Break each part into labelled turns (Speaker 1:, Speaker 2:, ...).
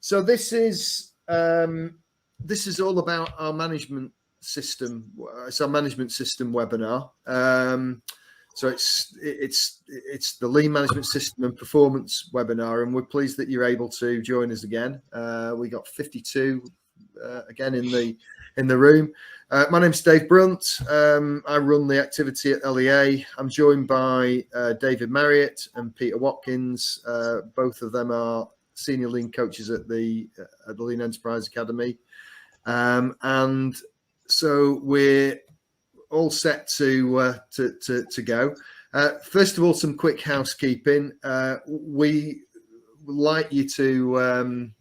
Speaker 1: So this is all about our management system. It's our management system webinar. So it's the lean management system and performance webinar, and we're pleased that you're able to join us again. We got 52 again in the room. My name's Dave Brunt. I run the activity at LEA. I'm joined by David Marriott and Peter Watkins. Both of them are senior lean coaches at the Lean Enterprise Academy, and so we're all set to go. First of all, some quick housekeeping. We would like you to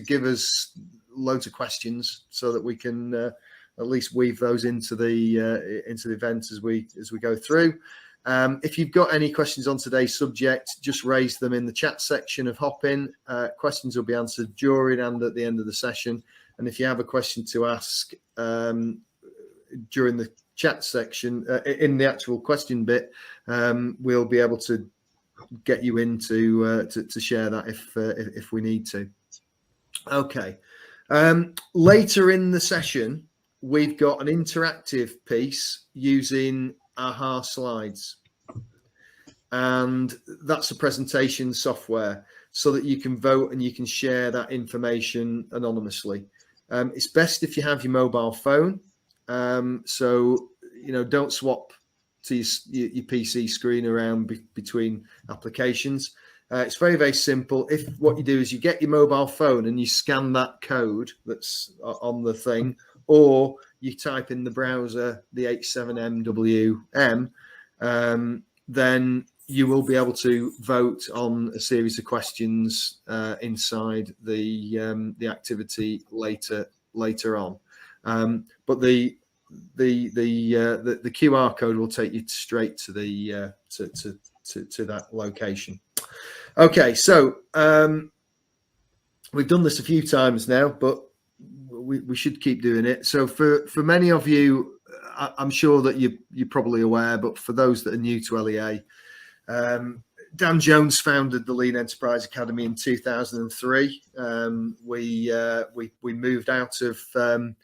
Speaker 1: give us loads of questions so that we can at least weave those into the event as we go through. If you've got any questions on today's subject, just raise them in the chat section of Hopin. Questions will be answered during and at the end of the session. And if you have a question to ask during the chat section, in the actual question bit, we'll be able to get you in to share that if we need to. Okay. Later in the session, we've got an interactive piece using AHA slides, and that's a presentation software so that you can vote and you can share that information anonymously. It's best if you have your mobile phone, so don't swap to your PC screen around between applications. It's very, very simple. If what you do is you get your mobile phone and you scan that code that's on the thing, or you type in the browser the H7MWM, then you will be able to vote on a series of questions inside the activity later on. But the QR code will take you straight to the to that location. Okay, so we've done this a few times now, but we should keep doing it. So for many of you, I'm sure that you're probably aware, but for those that are new to LEA, Dan Jones founded the Lean Enterprise Academy in 2003. We moved out of the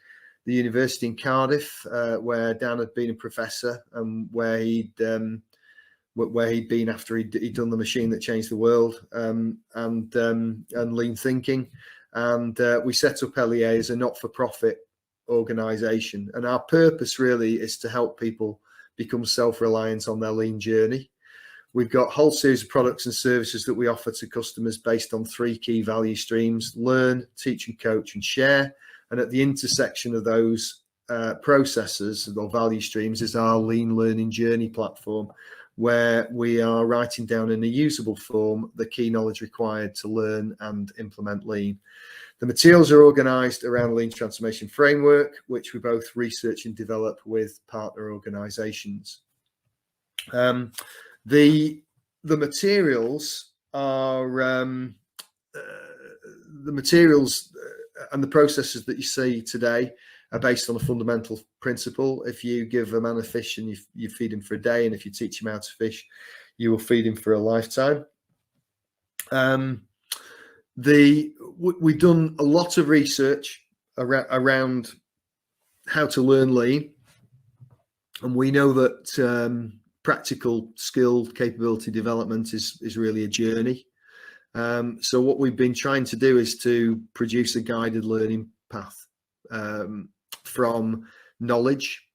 Speaker 1: university in Cardiff, where Dan had been a professor, and where he'd been after he'd done the machine that changed the world, and lean thinking. And we set up LEA as a not-for-profit organization, and our purpose really is to help people become self-reliant on their lean journey. We've got a whole series of products and services that we offer to customers based on 3 key value streams: learn, teach and coach, and share. And at the intersection of those processes or value streams is our lean learning journey platform, where we are writing down in a usable form the key knowledge required to learn and implement lean. The materials are organized around a lean transformation framework, which we both research and develop with partner organizations. The materials are the materials and the processes that you see today are based on a fundamental principle. If you give a man a fish and you feed him for a day, and if you teach him how to fish, you will feed him for a lifetime. We've done a lot of research around how to learn lean, and we know that practical skill capability development is really a journey. So what we've been trying to do is to produce a guided learning path from knowledge,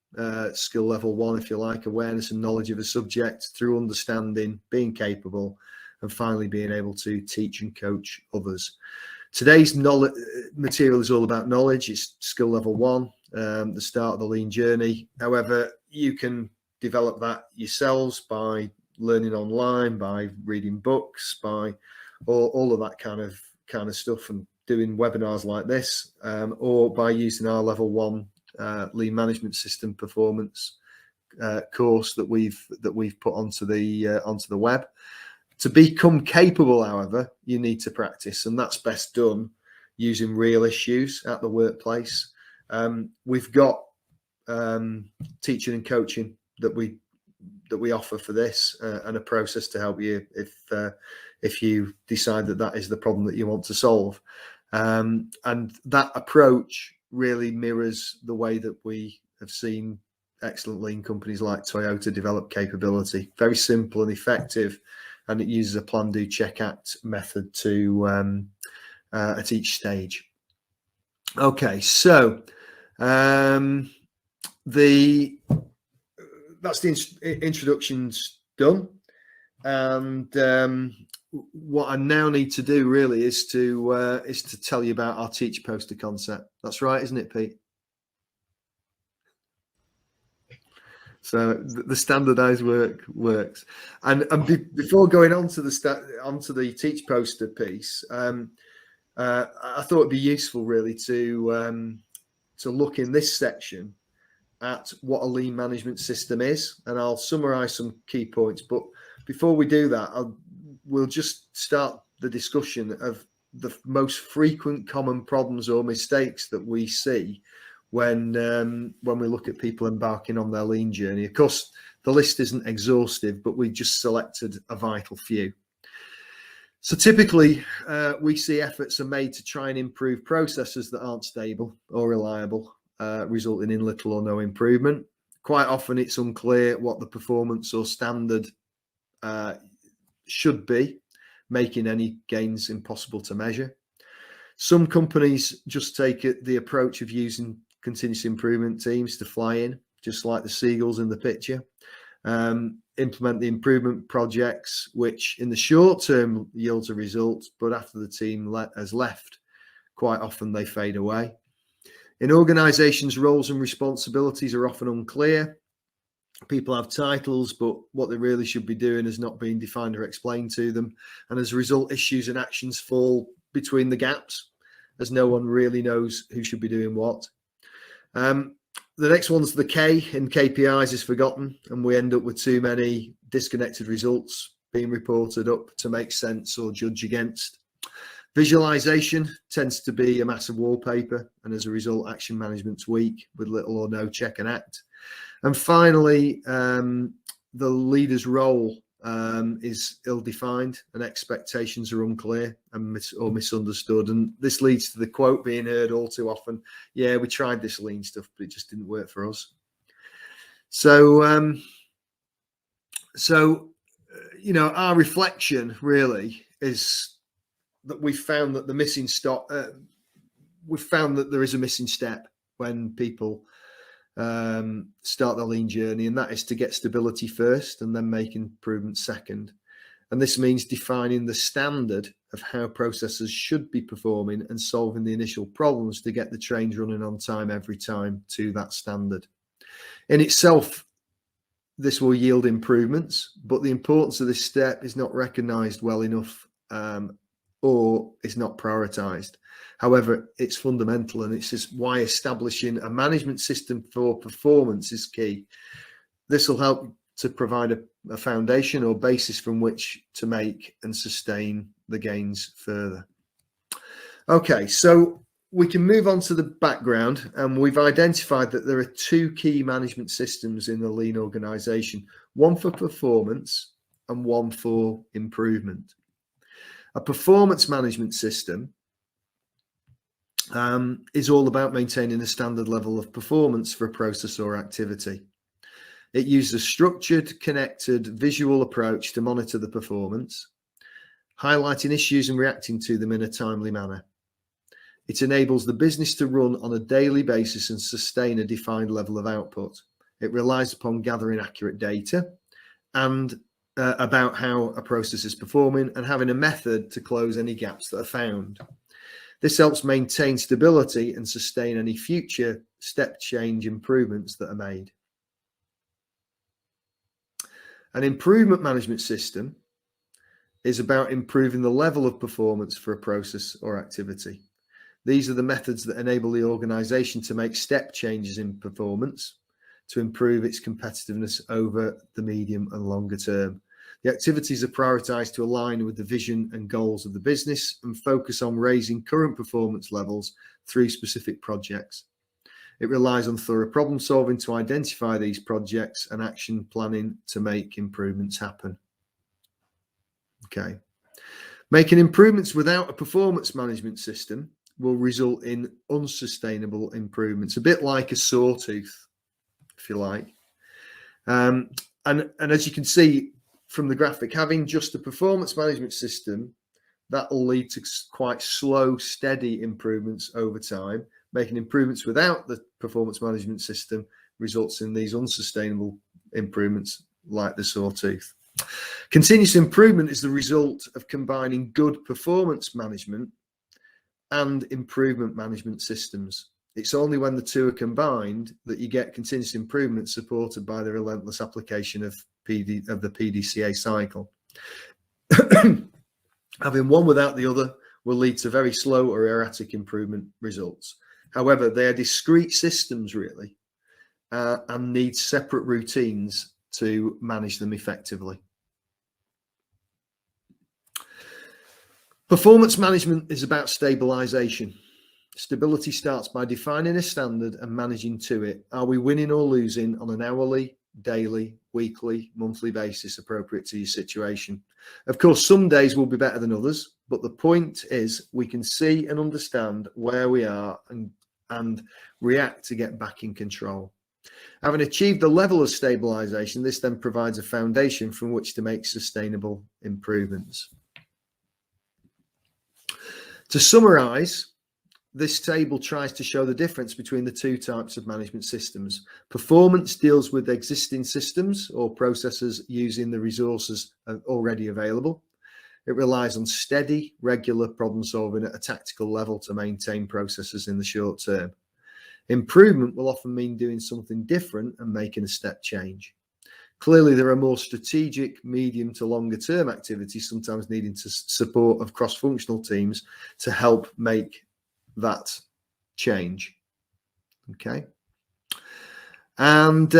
Speaker 1: skill level 1, if you like, awareness and knowledge of a subject, through understanding, being capable, and finally being able to teach and coach others. Today's material is all about knowledge. It's skill level 1, the start of the lean journey. However, you can develop that yourselves by learning online, by reading books, by all of that kind of stuff, and doing webinars like this, or by using our level 1 lean management system performance course that we've put onto the web. To become capable, however, you need to practice, and that's best done using real issues at the workplace. We've got teaching and coaching that we offer for this, and a process to help you if you decide that is the problem that you want to solve. And that approach really mirrors the way that we have seen excellent lean companies like Toyota develop capability. Very simple and effective, and it uses a plan, do, check, act method to at each stage. Okay, so that's the introductions done, and what I now need to do really is to tell you about our teach poster concept. That's right, isn't it, Pete? So the standardized work works, and before going on to the teach poster piece, I thought it'd be useful really to look in this section at what a lean management system is, and I'll summarize some key points. But before we do that, we'll just start the discussion of the most frequent common problems or mistakes that we see when we look at people embarking on their lean journey. Of course, the list isn't exhaustive, but we just selected a vital few. So typically, we see efforts are made to try and improve processes that aren't stable or reliable, resulting in little or no improvement. Quite often, it's unclear what the performance or standard should be, making any gains impossible to measure. Some companies just take the approach of using continuous improvement teams to fly in, just like the seagulls in the picture, implement the improvement projects, which in the short term yields a result, but after the team has left, quite often they fade away. In organizations, roles and responsibilities are often unclear. People have titles, but what they really should be doing is not being defined or explained to them. And as a result, issues and actions fall between the gaps, as no one really knows who should be doing what. The next one's the K in KPIs is forgotten, and we end up with too many disconnected results being reported up to make sense or judge against. Visualization tends to be a massive wallpaper, and as a result, action management's weak with little or no check and act. And finally, the leader's role is ill-defined, and expectations are unclear and misunderstood. And this leads to the quote being heard all too often: "Yeah, we tried this lean stuff, but it just didn't work for us." So, our reflection really is that we found that there is a missing step when people start the lean journey, and that is to get stability first and then make improvements second. And this means defining the standard of how processes should be performing and solving the initial problems to get the trains running on time every time to that standard. In itself, this will yield improvements, but the importance of this step is not recognized well enough, or is not prioritized. However, it's fundamental, and it's just why establishing a management system for performance is key. This will help to provide a foundation or basis from which to make and sustain the gains further. Okay, so we can move on to the background, and we've identified that there are two key management systems in the lean organization, one for performance and one for improvement. A performance management system is all about maintaining a standard level of performance for a process or activity. It uses a structured, connected, visual approach to monitor the performance, highlighting issues and reacting to them in a timely manner. It enables the business to run on a daily basis and sustain a defined level of output. It relies upon gathering accurate data and about how a process is performing and having a method to close any gaps that are found. This helps maintain stability and sustain any future step change improvements that are made. An improvement management system is about improving the level of performance for a process or activity. These are the methods that enable the organization to make step changes in performance to improve its competitiveness over the medium and longer term. The activities are prioritized to align with the vision and goals of the business and focus on raising current performance levels through specific projects. It relies on thorough problem solving to identify these projects and action planning to make improvements happen. Okay. Making improvements without a performance management system will result in unsustainable improvements, a bit like a sawtooth, if you like. And as you can see from the graphic, having just a performance management system, that will lead to quite slow, steady improvements over time. Making improvements without the performance management system results in these unsustainable improvements like the sawtooth. Continuous improvement is the result of combining good performance management and improvement management systems. It's only when the two are combined that you get continuous improvement supported by the relentless application of the Pdca cycle. Having one without the other will lead to very slow or erratic improvement results. However, they are discrete systems really, and need separate routines to manage them effectively. Performance management is about stabilization. Stability starts by defining a standard and managing to it. Are we winning or losing on an hourly, daily, weekly, monthly basis appropriate to your situation? Of course, some days will be better than others, but the point is we can see and understand where we are and react to get back in control. Having achieved the level of stabilization, this then provides a foundation from which to make sustainable improvements. To summarize, this table tries to show the difference between the two types of management systems. Performance deals with existing systems or processes using the resources already available. It relies on steady, regular problem solving at a tactical level to maintain processes in the short term. Improvement will often mean doing something different and making a step change. Clearly, there are more strategic, medium to longer term activities, sometimes needing to support of cross-functional teams to help make that change. Okay. And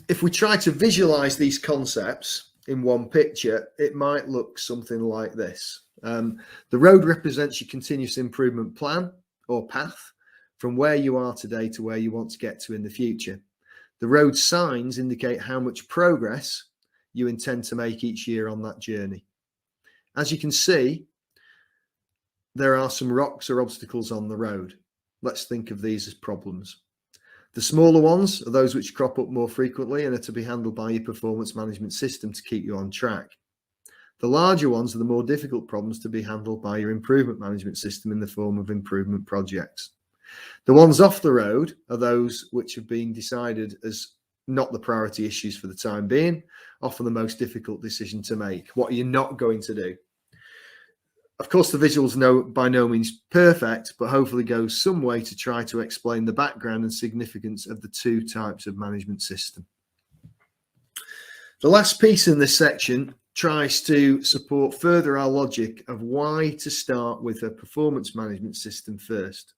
Speaker 1: if we try to visualize these concepts in one picture, it might look something like this. The road represents your continuous improvement plan or path from where you are today to where you want to get to in the future. The road signs indicate how much progress you intend to make each year on that journey. As you can see, there are some rocks or obstacles on the road. Let's think of these as problems. The smaller ones are those which crop up more frequently and are to be handled by your performance management system to keep you on track. The larger ones are the more difficult problems to be handled by your improvement management system in the form of improvement projects. The ones off the road are those which have been decided as not the priority issues for the time being, often the most difficult decision to make. What are you not going to do? Of course, the visuals by no means perfect, but hopefully go some way to try to explain the background and significance of the two types of management system. The last piece in this section tries to support further our logic of why to start with a performance management system first.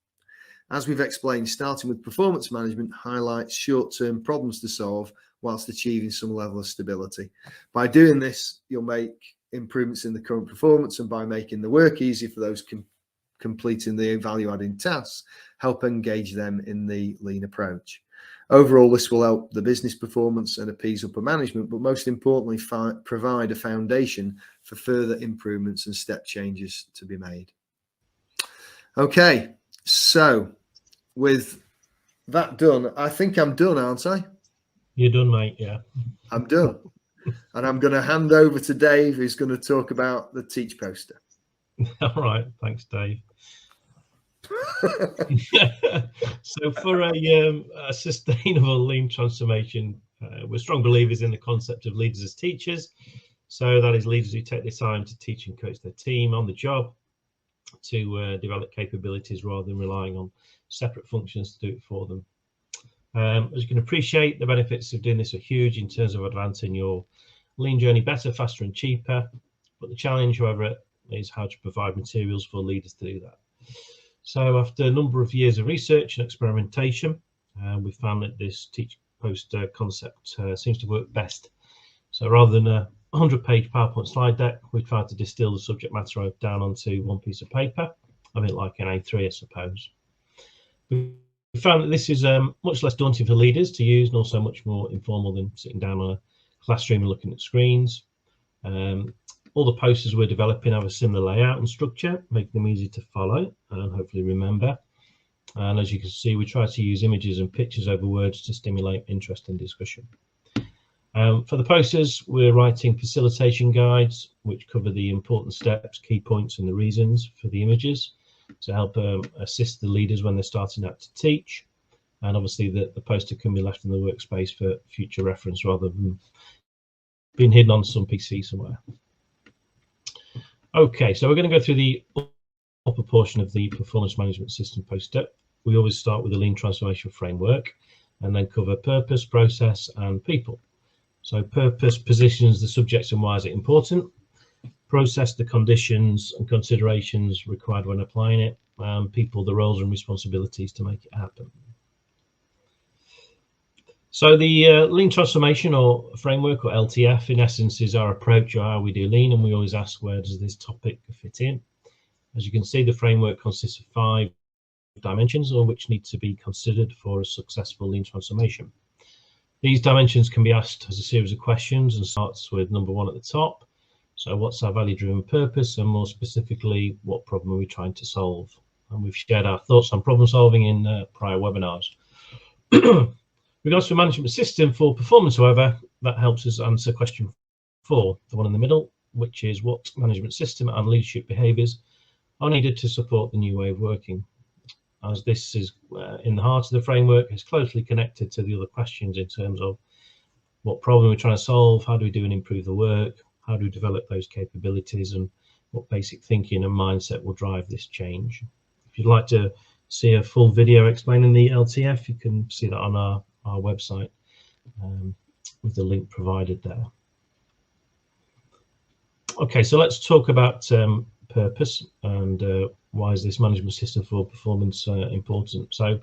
Speaker 1: As we've explained, starting with performance management highlights short-term problems to solve whilst achieving some level of stability. By doing this, you'll make improvements in the current performance, and by making the work easy for those completing the value-adding tasks, help engage them in the lean approach. Overall, this will help the business performance and appease upper management, but most importantly, provide a foundation for further improvements and step changes to be made. Okay, so with that done, I think I'm done, aren't I?
Speaker 2: You're done, mate, yeah.
Speaker 1: I'm done. And I'm going to hand over to Dave, who's going to talk about the Teach poster.
Speaker 2: All right, thanks, Dave. So for a sustainable lean transformation, we're strong believers in the concept of leaders as teachers. So that is leaders who take the time to teach and coach their team on the job to develop capabilities rather than relying on separate functions to do it for them. As you can appreciate, the benefits of doing this are huge in terms of advancing your lean journey better, faster and cheaper. But the challenge, however, is how to provide materials for leaders to do that. So after a number of years of research and experimentation, we found that this Teach poster concept seems to work best. So rather than a 100-page PowerPoint slide deck, we tried to distill the subject matter down onto one piece of paper, a bit like an A3, I suppose. We found that this is much less daunting for leaders to use and also much more informal than sitting down on a classroom and looking at screens. All the posters we're developing have a similar layout and structure, making them easy to follow and hopefully remember. And as you can see, we try to use images and pictures over words to stimulate interest and discussion. For the posters, we're writing facilitation guides, which cover the important steps, key points, and the reasons for the images to help assist the leaders when they're starting out to teach. And obviously, the poster can be left in the workspace for future reference rather than being hidden on some PC somewhere. Okay, so we're going to go through the upper portion of the performance management system poster. We always start with the lean transformation framework and then cover purpose, process, and people. So purpose positions the subject and why is it important. Process, the conditions and considerations required when applying it. People, the roles and responsibilities to make it happen. So the lean transformation or framework, or LTF, in essence is our approach or how we do lean, and we always ask, where does this topic fit in? As you can see, the framework consists of 5 dimensions, all which need to be considered for a successful lean transformation. These dimensions can be asked as a series of questions and starts with number 1 at the top. So what's our value-driven purpose, and more specifically, what problem are we trying to solve? And we've shared our thoughts on problem solving in prior webinars. Regards to a management system for performance, however, that helps us answer question 4, the one in the middle, which is what management system and leadership behaviours are needed to support the new way of working. As this is in the heart of the framework, it's closely connected to the other questions in terms of what problem we're trying to solve, how do we do and improve the work, how do we develop those capabilities, and what basic thinking and mindset will drive this change. If you'd like to see a full video explaining the LTF, you can see that on our website with the link provided there. Okay, so let's talk about purpose and why is this management system for performance important. So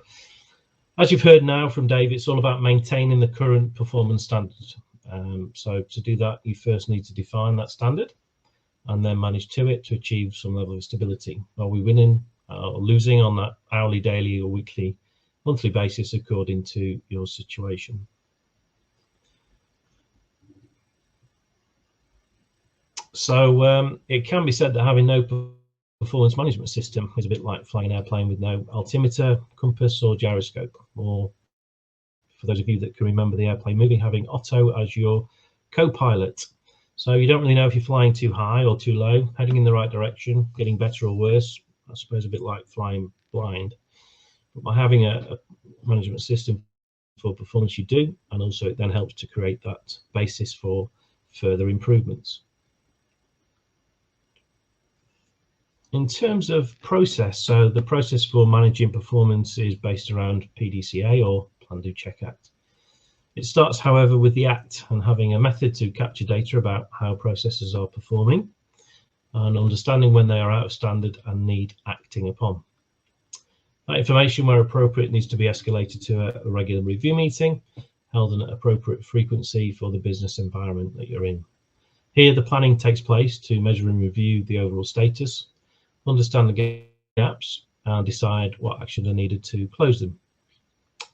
Speaker 2: as you've heard now from Dave, it's all about maintaining the current performance standard. So to do that, you first need to define that standard and then manage to it to achieve some level of stability. Are we winning or losing on that hourly, daily or weekly, monthly basis according to your situation? So it can be said that having no performance management system is a bit like flying an airplane with no altimeter, compass or gyroscope, or for those of you that can remember the airplane movie, having Otto as your co-pilot. So you don't really know if you're flying too high or too low, heading in the right direction, getting better or worse. I suppose a bit like flying blind. But by having a management system for performance, you do, and also it then helps to create that basis for further improvements. In terms of process, so the process for managing performance is based around Pdca, or Plan, Do, Check, Act. It starts, however, with the act and having a method to capture data about how processes are performing and understanding when they are out of standard and need acting upon. That information, where appropriate, needs to be escalated to a regular review meeting held at an appropriate frequency for the business environment that you're in. Here, the planning takes place to measure and review the overall status, understand the gaps, and decide what actions are needed to close them.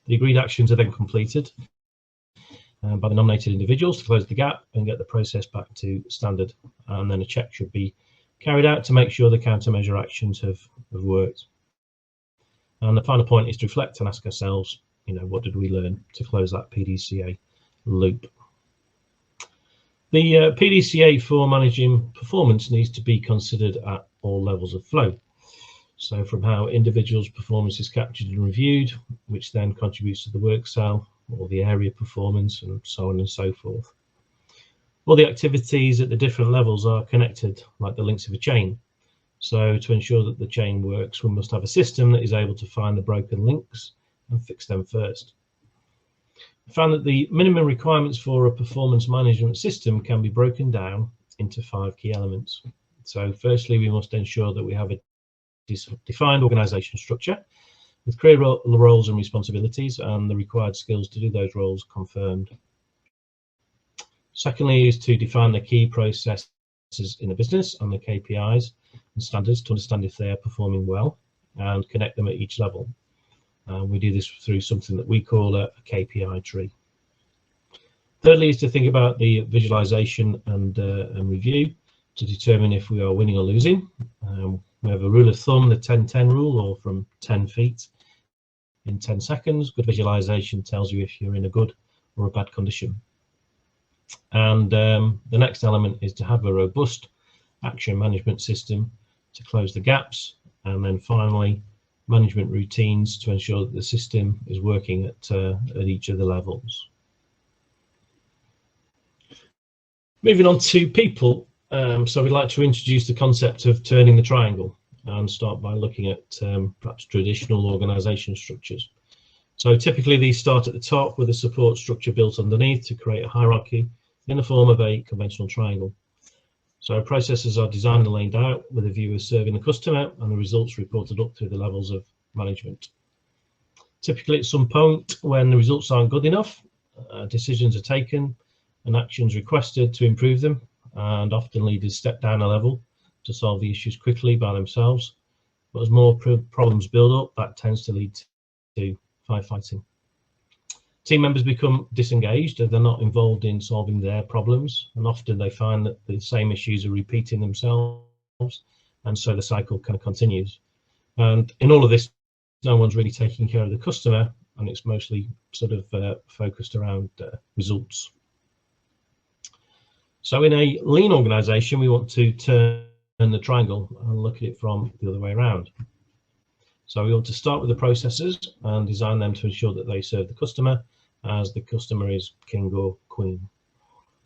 Speaker 2: The agreed actions are then completed by the nominated individuals to close the gap and get the process back to standard. And then a check should be carried out to make sure the countermeasure actions have worked. And the final point is to reflect and ask ourselves, what did we learn to close that Pdca loop? The Pdca for managing performance needs to be considered at all levels of flow. So from how individuals' performance is captured and reviewed, which then contributes to the work cell or the area performance, and so on and so forth. All the activities at the different levels are connected like the links of a chain. So to ensure that the chain works, we must have a system that is able to find the broken links and fix them first. I found that the minimum requirements for a performance management system can be broken down into 5 key elements. So firstly, we must ensure that we have a defined organisation structure with clear roles and responsibilities and the required skills to do those roles confirmed. Secondly is to define the key processes in the business and the KPIs and standards to understand if they are performing well and connect them at each level. We do this through something that we call a Kpi Tree. Thirdly is to think about the visualization and review to determine if we are winning or losing. We have a rule of thumb, the 10-10 rule, or from 10 feet in 10 seconds. Good visualization tells you if you're in a good or a bad condition. And the next element is to have a robust action management system to close the gaps, and then finally management routines to ensure that the system is working at each of the levels. Moving on to people, so we'd like to introduce the concept of turning the triangle and start by looking at perhaps traditional organisation structures. So typically these start at the top with a support structure built underneath to create a hierarchy in the form of a conventional triangle. So processes are designed and laid out with a view of serving the customer and the results reported up through the levels of management. Typically at some point when the results aren't good enough, decisions are taken and actions requested to improve them, and often leaders step down a level to solve the issues quickly by themselves. But as more problems build up, that tends to lead to firefighting. Team members become disengaged as they're not involved in solving their problems, and often they find that the same issues are repeating themselves, and so the cycle kind of continues. And in all of this, no one's really taking care of the customer, and it's mostly sort of focused around results. So in a lean organization, we want to turn the triangle and look at it from the other way around. So we want to start with the processes and design them to ensure that they serve the customer, as the customer is king or queen.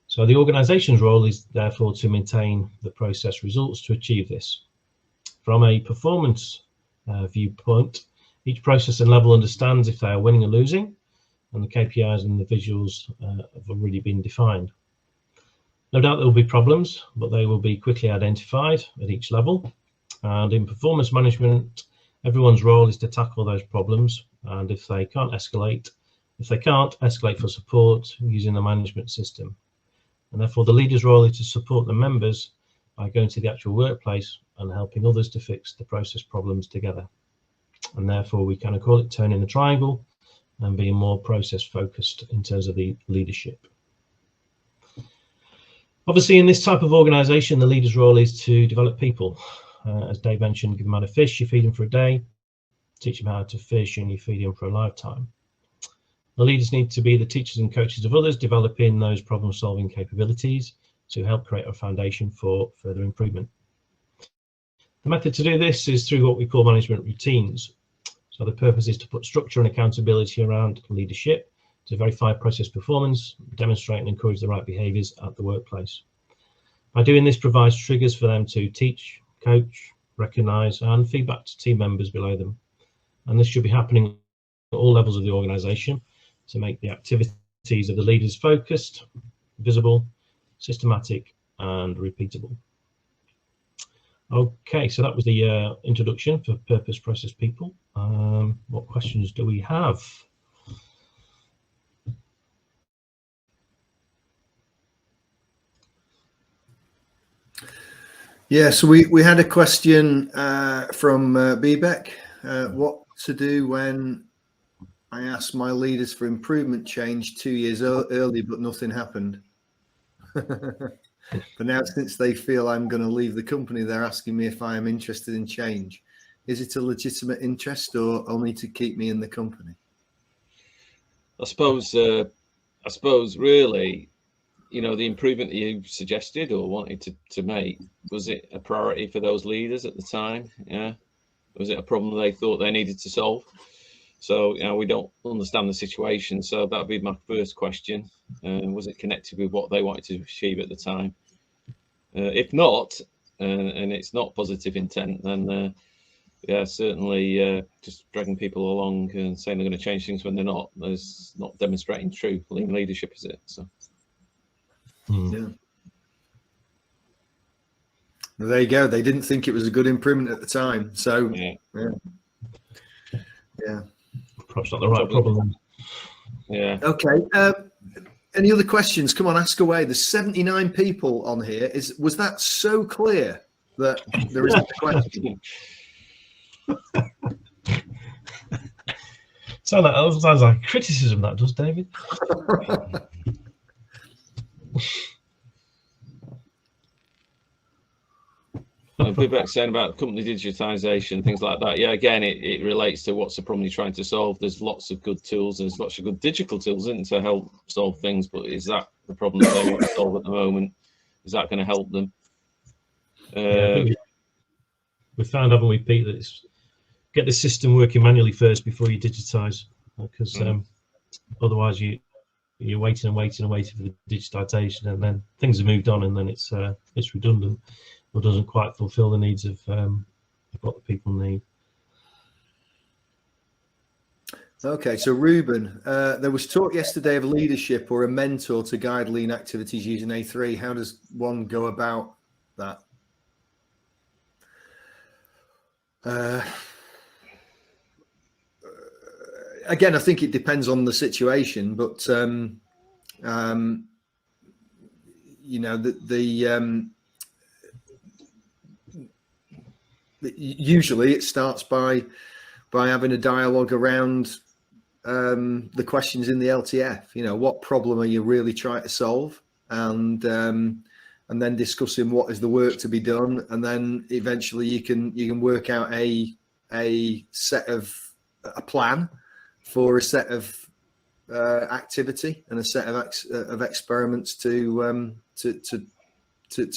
Speaker 2: So the organization's role is therefore to maintain the process results to achieve this. From a performance viewpoint, each process and level understands if they are winning or losing, and the KPIs and the visuals have already been defined. No doubt there will be problems, but they will be quickly identified at each level. And in performance management, everyone's role is to tackle those problems, and if they can't escalate for support using the management system. And therefore the leader's role is to support the members by going to the actual workplace and helping others to fix the process problems together. And therefore we kind of call it turning the triangle and being more process focused in terms of the leadership. Obviously, in this type of organisation, the leader's role is to develop people. As Dave mentioned, give them out a fish, you feed them for a day, teach them how to fish, and you feed them for a lifetime. The leaders need to be the teachers and coaches of others, developing those problem-solving capabilities to help create a foundation for further improvement. The method to do this is through what we call management routines. So the purpose is to put structure and accountability around leadership, to verify process performance, demonstrate and encourage the right behaviours at the workplace. By doing this, provides triggers for them to teach, coach, recognise and feedback to team members below them. And this should be happening at all levels of the organisation to make the activities of the leaders focused, visible, systematic and repeatable. Okay, so that was the introduction for purpose, process, people. What questions do we have?
Speaker 1: Yeah, so we had a question from Bbeck. What to do when I asked my leaders for improvement change 2 years early, but nothing happened. But now, since they feel I'm going to leave the company, they're asking me if I am interested in change. Is it a legitimate interest or only to keep me in the company?
Speaker 3: I suppose really, you know, the improvement that you suggested or wanted to make, was it a priority for those leaders at the time? Yeah. Was it a problem they thought they needed to solve? So, you know, we don't understand the situation. So that'd be my first question. Was it connected with what they wanted to achieve at the time? If not, and it's not positive intent, then yeah, certainly just dragging people along and saying they're going to change things when they're not, is not demonstrating true lean leadership, is it? So.
Speaker 1: Yeah. Well, there you go. They didn't think it was a good improvement at the time. So yeah.
Speaker 2: Perhaps not the right problem.
Speaker 3: Yeah.
Speaker 1: Okay. Any other questions? Come on, ask away. There's 79 people on here. Was that so clear that there isn't a question?
Speaker 2: Sounds like criticism, that does, David.
Speaker 3: Vivek saying about company digitization, things like that. Yeah, again, it relates to what's the problem you're trying to solve. There's lots of good tools, and there's lots of good digital tools in to help solve things, but is that the problem that they want to solve at the moment? Is that going to help them?
Speaker 2: Yeah, I think we found, haven't we, Pete, that it's get the system working manually first before you digitize, because otherwise you're waiting and waiting and waiting for the digitization, and then things have moved on, and then it's redundant or doesn't quite fulfill the needs of what the people need.
Speaker 1: Okay, so Ruben, there was talk yesterday of leadership or a mentor to guide lean activities using A3. How does one go about that? Again, I think it depends on the situation, but you know, usually it starts by having a dialogue around the questions in the LTF. You know, what problem are you really trying to solve, and then discussing what is the work to be done, and then eventually you can work out a plan for a set of activity and a set of experiments to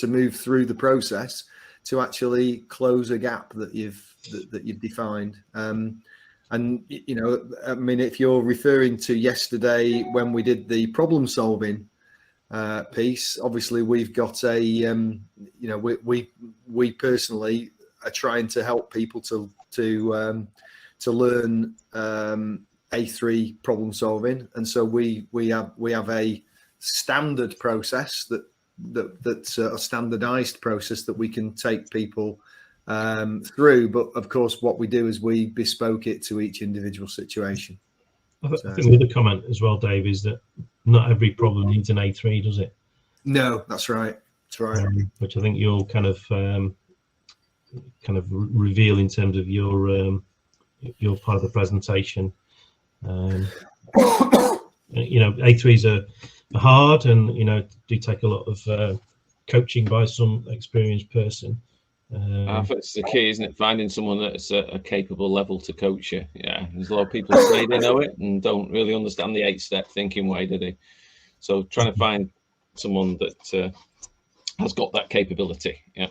Speaker 1: move through the process to actually close a gap that you've defined. And you know, I mean, if you're referring to yesterday when we did the problem solving piece, obviously we've got a you know, we personally are trying to help people to learn A3 problem solving, and so we have a standard process that's a standardized process that we can take people through, but of course what we do is we bespoke it to each individual situation.
Speaker 2: I think the other comment as well, Dave, is that not every problem needs an A3, does it?
Speaker 1: No, that's right. That's right.
Speaker 2: Which I think you'll kind of reveal in terms of your part of the presentation. You know, A3s are hard, and you know, do take a lot of coaching by some experienced person.
Speaker 3: I think it's the key, isn't it? Finding someone that's a capable level to coach you. Yeah, there's a lot of people say they know it and don't really understand the 8-step thinking way, do they? So trying to find someone that has got that capability. Yeah.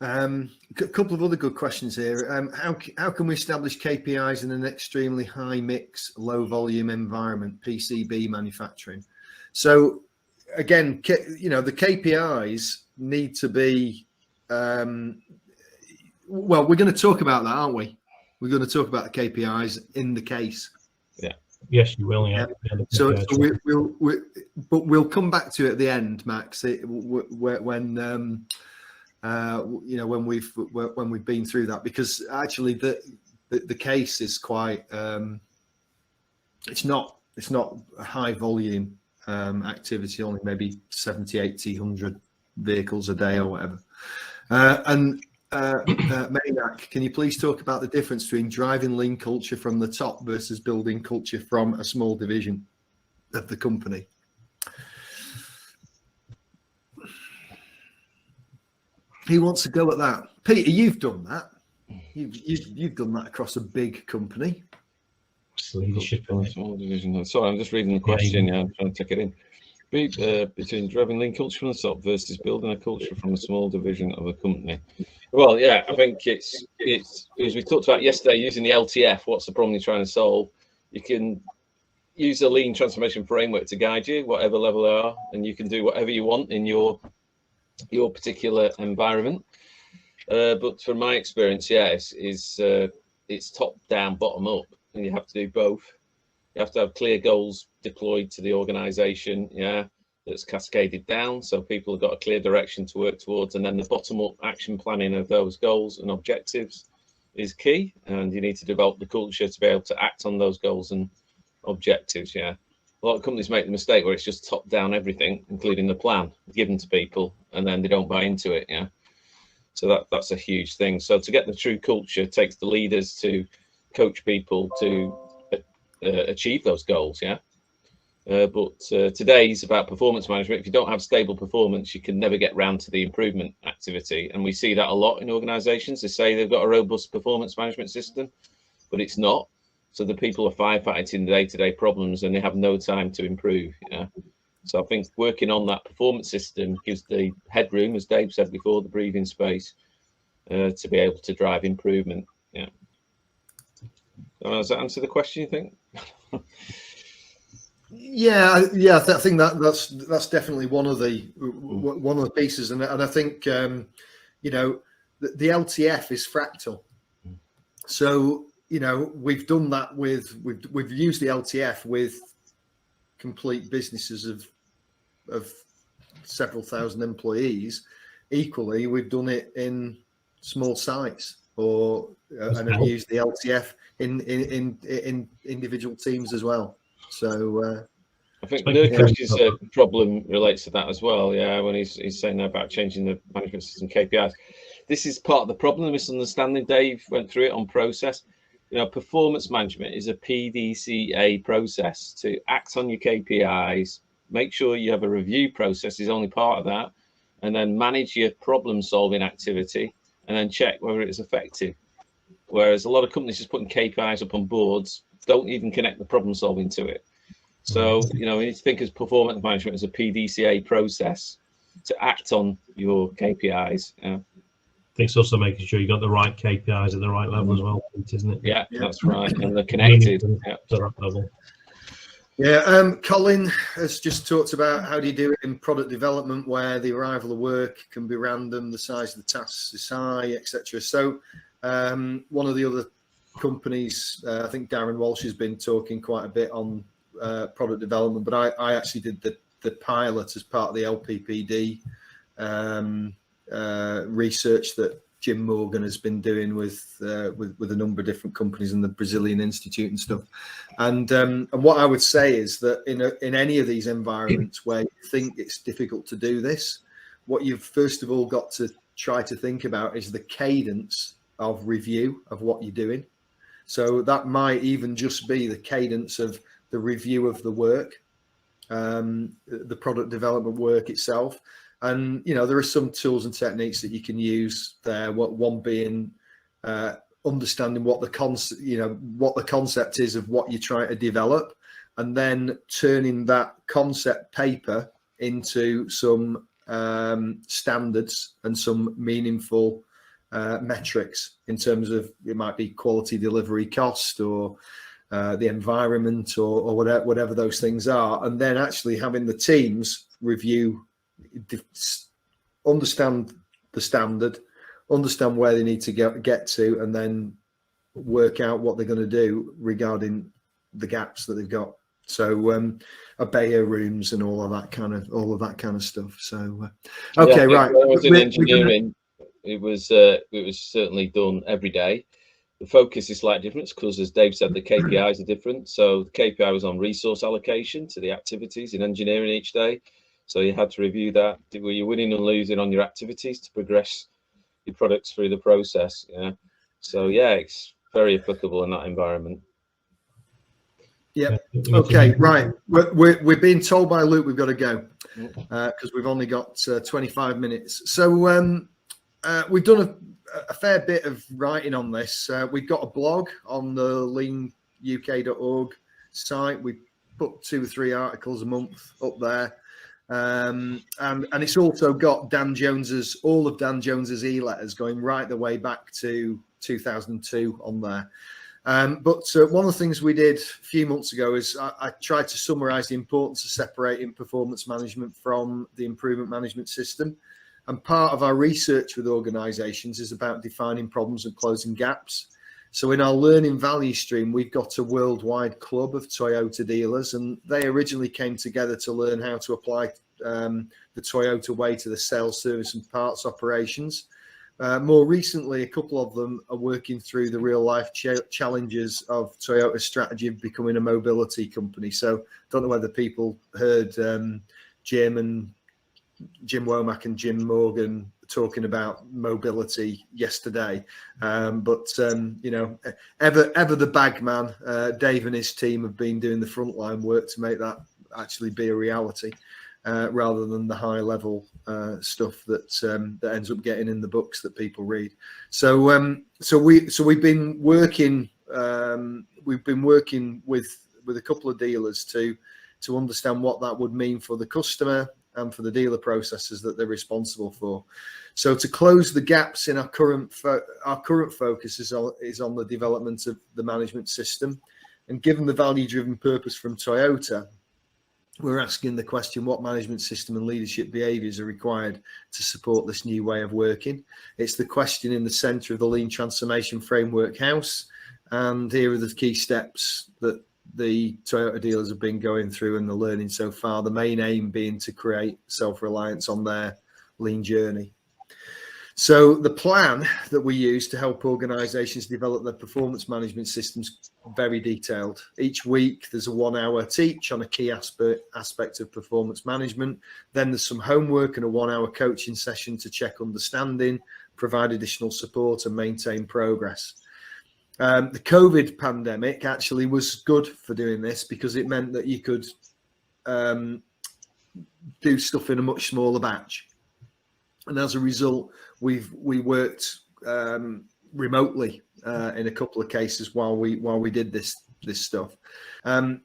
Speaker 1: A couple of other good questions here. How can we establish KPIs in an extremely high mix, low volume environment, PCB manufacturing? So again, you know, the KPIs need to be, well, we're going to talk about that, aren't we? We're going to talk about the KPIs in the case.
Speaker 3: Yeah.
Speaker 2: Yes, you will. Yeah.
Speaker 1: So we'll come back to it at the end, Max. When you know, when we've been through that, because actually the case is quite it's not a high volume activity, only maybe 70, 80, 100 vehicles a day or whatever. Maynak, can you please talk about the difference between driving lean culture from the top versus building culture from a small division of the company? Who wants to go at that? Peter, you've done that. You've done that across a big company.
Speaker 2: Leadership in a
Speaker 3: small division. Sorry, I'm just reading the question. Yeah, I'm trying to take it in. Between driving lean culture from the top versus building a culture from a small division of a company. Well, yeah, I think it's as we talked about yesterday, using the LTF. What's the problem you're trying to solve? You can use a lean transformation framework to guide you, whatever level they are, and you can do whatever you want in your particular environment. But from my experience, yeah, it's top down, bottom up, and you have to do both. You have to have clear goals deployed to the organization, yeah, that's cascaded down, so people have got a clear direction to work towards, and then the bottom up action planning of those goals and objectives is key, and you need to develop the culture to be able to act on those goals and objectives. Yeah, a lot of companies make the mistake where it's just top down everything, including the plan given to people, and then they don't buy into it. Yeah, so that's a huge thing. So to get the true culture, it takes the leaders to coach people to achieve those goals. Yeah, But today's about performance management. If you don't have stable performance, you can never get round to the improvement activity. And we see that a lot in organizations. They say they've got a robust performance management system, but it's not. So the people are firefighting the day-to-day problems and they have no time to improve. Yeah. So I think working on that performance system gives the headroom, as Dave said before, the breathing space to be able to drive improvement. Yeah. Does that answer the question, you think?
Speaker 1: Yeah, I think that's definitely one of the pieces, and I think you know, the LTF is fractal. So you know, we've done that with we've used the LTF with complete businesses of several thousand employees. Equally, we've done it in small sites, or and have used the LTF in individual teams as well. So
Speaker 3: I think Nurkish's problem relates to that as well. Yeah, when he's saying about changing the management system KPIs, this is part of the problem, the misunderstanding. Dave went through it on process. You know, performance management is a PDCA process to act on your KPIs, make sure you have a review process is only part of that, and then manage your problem solving activity, and then check whether it's effective. Whereas a lot of companies just putting KPIs up on boards don't even connect the problem solving to it. So, you know, we need to think of performance management as a PDCA process to act on your KPIs. Yeah.
Speaker 2: I think it's also making sure you got the right KPIs at the right level as well, isn't it?
Speaker 3: Yeah, that's right. And they're connected
Speaker 2: to that level.
Speaker 1: Yeah, Colin has just talked about how do you do it in product development where the arrival of work can be random, the size of the tasks is high, etc. So one of the other companies, I think Darren Walsh has been talking quite a bit on product development, but I actually did the pilot as part of the LPPD research that Jim Morgan has been doing with a number of different companies in the Brazilian Institute and stuff. And what I would say is that in any of these environments where you think it's difficult to do this, what you've first of all got to try to think about is the cadence of review of what you're doing. So that might even just be the cadence of the review of the work, the product development work itself. And, you know, there are some tools and techniques that you can use there. One being understanding what the concept is of what you're trying to develop, and then turning that concept paper into some standards and some meaningful metrics in terms of, it might be quality delivery cost or the environment or whatever those things are, and then actually having the teams review, understand the standard, understand where they need to get to, and then work out what they're going to do regarding the gaps that they've got. So Abeya rooms and all of that kind of stuff. So okay, yeah, right.
Speaker 3: When I was in engineering, it was certainly done every day. The focus is slightly different because, as Dave said, the KPIs are different. So the KPI was on resource allocation to the activities in engineering each day. So you had to review that. Were you winning and losing on your activities to progress your products through the process? Yeah. So yeah, it's very applicable in that environment.
Speaker 1: Yeah. Okay. Right. We're being told by Luke we've got to go because we've only got 25 minutes. So we've done a fair bit of writing on this. We've got a blog on the leanuk.org site. We put 2 or 3 articles a month up there. And it's also got all of Dan Jones's e-letters going right the way back to 2002 on there. But one of the things we did a few months ago is I tried to summarize the importance of separating performance management from the improvement management system. And part of our research with organizations is about defining problems and closing gaps. So in our learning value stream, we've got a worldwide club of Toyota dealers, and they originally came together to learn how to apply the Toyota way to the sales, service and parts operations. More recently, a couple of them are working through the real life challenges of Toyota's strategy of becoming a mobility company. So don't know whether people heard Jim Womack and Jim Morgan talking about mobility yesterday, but you know, ever the bag man, Dave and his team have been doing the frontline work to make that actually be a reality, rather than the high level stuff that ends up getting in the books that people read. So we've been working with a couple of dealers to understand what that would mean for the customer and for the dealer processes that they're responsible for. So to close the gaps in our current focus is on the development of the management system. And given the value-driven purpose from Toyota, we're asking the question, what management system and leadership behaviours are required to support this new way of working? It's the question in the centre of the Lean Transformation Framework House. And here are the key steps that the Toyota dealers have been going through and the learning so far, the main aim being to create self-reliance on their lean journey. So the plan that we use to help organisations develop their performance management systems very detailed. Each week there's a 1 hour teach on a key aspect of performance management. Then there's some homework and a 1 hour coaching session to check understanding, provide additional support and maintain progress. The COVID pandemic actually was good for doing this because it meant that you could do stuff in a much smaller batch. And as a result, we worked remotely in a couple of cases while we did this stuff. On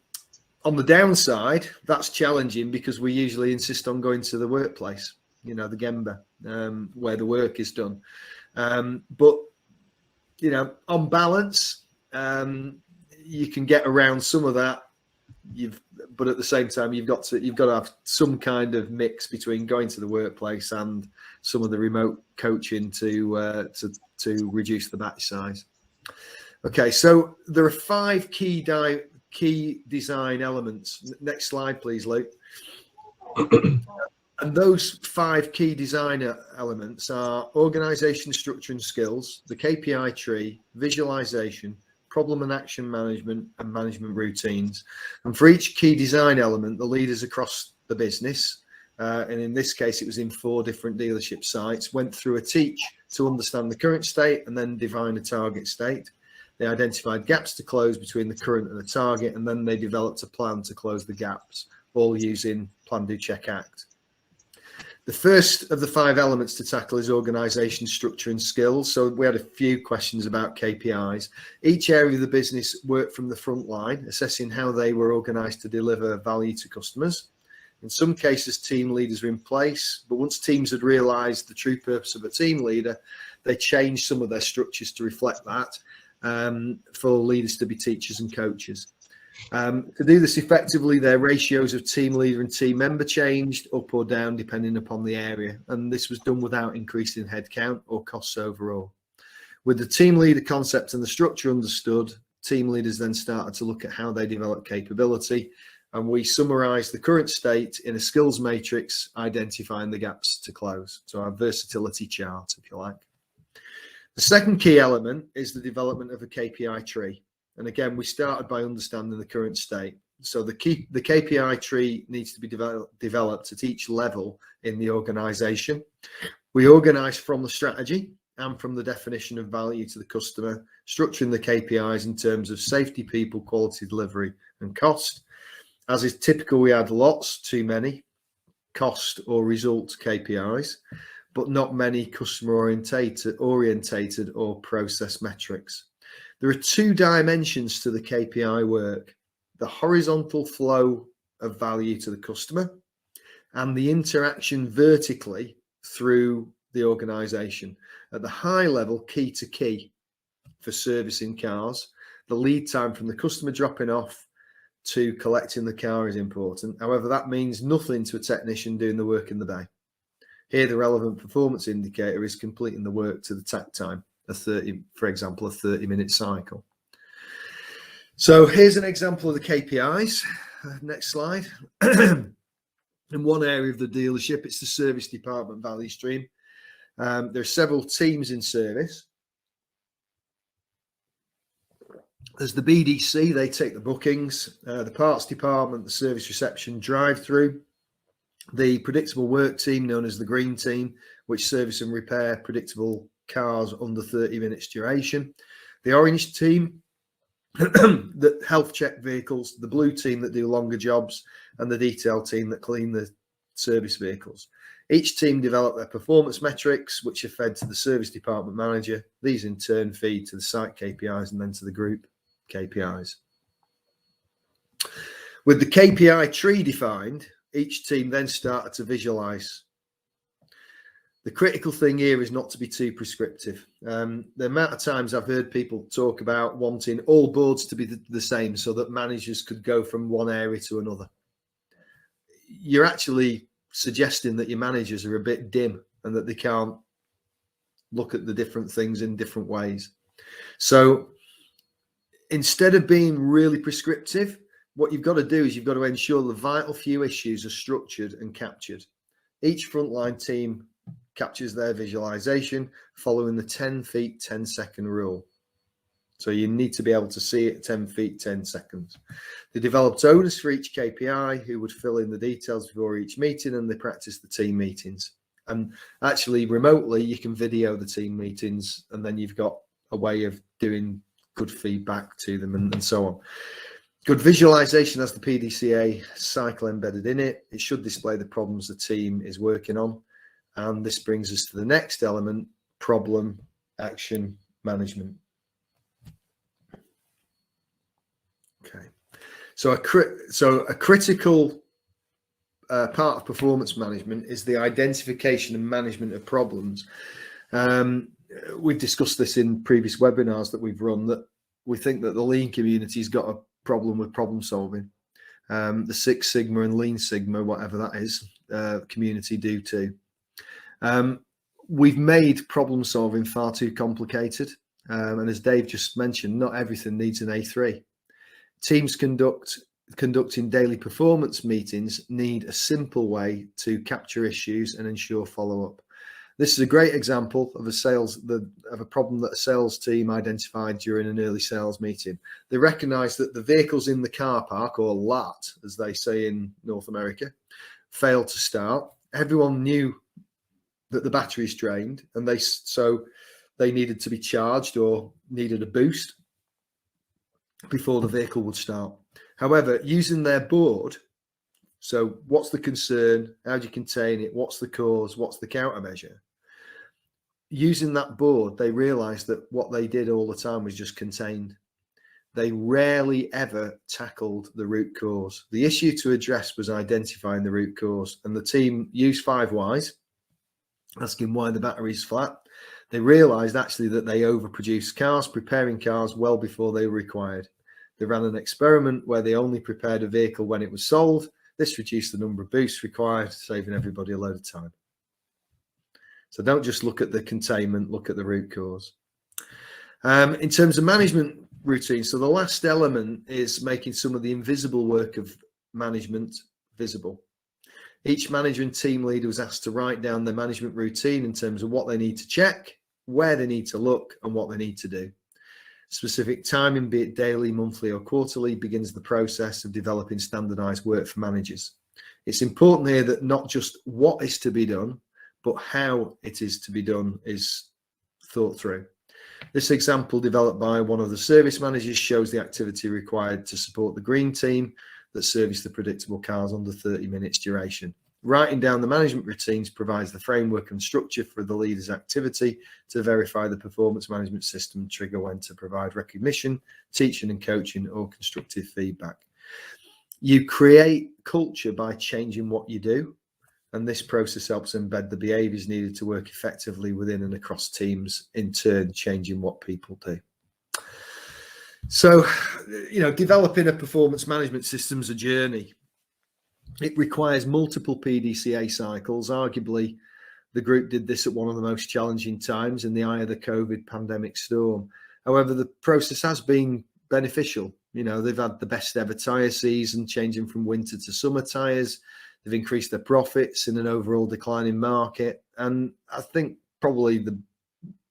Speaker 1: the downside, that's challenging because we usually insist on going to the workplace, the Gemba, where the work is done. But on balance, you can get around some of that. But at the same time, you've got to have some kind of mix between going to the workplace and some of the remote coaching to reduce the batch size. Okay, so there are 5 key design elements. Next slide, please, Luke. And those 5 key design elements are organisation, structure and skills, the Kpi tree, visualisation, problem and action management, and management routines. And for each key design element, the leaders across the business, and in this case it was in 4 different dealership sites, went through a teach to understand the current state and then define a target state. They identified gaps to close between the current and the target, and then they developed a plan to close the gaps, all using Plan, Do, Check, Act. The first of the 5 elements to tackle is organisation, structure and skills. So we had a few questions about KPIs. Each area of the business worked from the front line, assessing how they were organised to deliver value to customers. In some cases, team leaders were in place, but once teams had realised the true purpose of a team leader, they changed some of their structures to reflect that, for leaders to be teachers and coaches. To do this effectively, their ratios of team leader and team member changed up or down depending upon the area, and this was done without increasing headcount or costs overall. With the team leader concept and the structure understood, team leaders then started to look at how they develop capability, and we summarised the current state in a skills matrix, identifying the gaps to close. So our versatility chart, if you like. The second key element is the development of a KPI tree. And again, we started by understanding the current state. So the KPI tree needs to be developed at each level in the organisation. We organise from the strategy and from the definition of value to the customer, structuring the KPIs in terms of safety, people, quality, delivery and cost. As is typical, we had lots, too many, cost or result KPIs, but not many customer orientated or process metrics. There are 2 dimensions to the KPI work: the horizontal flow of value to the customer and the interaction vertically through the organisation. At the high level, key to key for servicing cars, the lead time from the customer dropping off to collecting the car is important. However, that means nothing to a technician doing the work in the bay. Here, the relevant performance indicator is completing the work to the takt time, for example, a 30-minute cycle. So here's an example of the KPIs. Next slide. In one area of the dealership, it's the service department value stream. There are several teams in service. There's the BDC, they take the bookings, the parts department, the service reception, drive-through, the predictable work team known as the green team, which service and repair predictable cars under 30 minutes duration. The orange team the health check vehicles, the blue team that do longer jobs, and the detail team that clean the service vehicles. Each team develop their performance metrics, which are fed to the service department manager. These in turn feed to the site KPIs and then to the group KPIs. With the Kpi tree defined, each team then started to visualize. The critical thing here is not to be too prescriptive. The amount of times I've heard people talk about wanting all boards to be the same so that managers could go from one area to another. You're actually suggesting that your managers are a bit dim and that they can't look at the different things in different ways. So instead of being really prescriptive, what you've got to do is you've got to ensure the vital few issues are structured and captured. Each frontline team captures their visualization following the 10 feet, 10 second rule. So you need to be able to see it 10 feet, 10 seconds. They developed owners for each KPI who would fill in the details before each meeting, and they practiced the team meetings. And actually remotely, you can video the team meetings, and then you've got a way of doing good feedback to them and so on. Good visualization has the Pdca cycle embedded in it. It should display the problems the team is working on. And this brings us to the next element, problem action management. Okay, so a critical part of performance management is the identification and management of problems. We've discussed this in previous webinars that we've run, that we think that the lean community's got a problem with problem solving. The Six Sigma and Lean Sigma, whatever that is, community do too. We've made problem solving far too complicated, and as Dave just mentioned, not everything needs an A3. Teams conducting daily performance meetings need a simple way to capture issues and ensure follow-up. This is a great example of a problem that a sales team identified during an early sales meeting. They recognized that the vehicles in the car park, or lot, as they say in North America, failed to start. Everyone knew that the battery's drained, and so they needed to be charged or needed a boost before the vehicle would start. However, using their board, so what's the concern, how do you contain it, what's the cause, what's the countermeasure? Using that board, they realized that what they did all the time was just contained. They rarely ever tackled the root cause. The issue to address was identifying the root cause, and the team used 5 whys, asking why the battery's flat. They realized actually that they overproduced cars, preparing cars well before they were required. They ran an experiment where they only prepared a vehicle when it was sold. This reduced the number of boosts required, saving everybody a load of time. So don't just look at the containment, look at the root cause. In terms of management routines, so the last element is making some of the invisible work of management visible. Each manager and team leader was asked to write down their management routine in terms of what they need to check, where they need to look, and what they need to do. Specific timing, be it daily, monthly, or quarterly, begins the process of developing standardized work for managers. It's important here that not just what is to be done, but how it is to be done is thought through. This example, developed by one of the service managers, shows the activity required to support the green team that service the predictable cars under 30 minutes duration. Writing down the management routines provides the framework and structure for the leader's activity to verify the performance management system and trigger when to provide recognition, teaching and coaching, or constructive feedback. You create culture by changing what you do, and this process helps embed the behaviors needed to work effectively within and across teams, in turn changing what people do. So, developing a performance management system is a journey. It requires multiple PDCA cycles. Arguably, the group did this at one of the most challenging times in the eye of the COVID pandemic storm. However, the process has been beneficial. They've had the best ever tyre season, changing from winter to summer tyres. They've increased their profits in an overall declining market. And I think probably the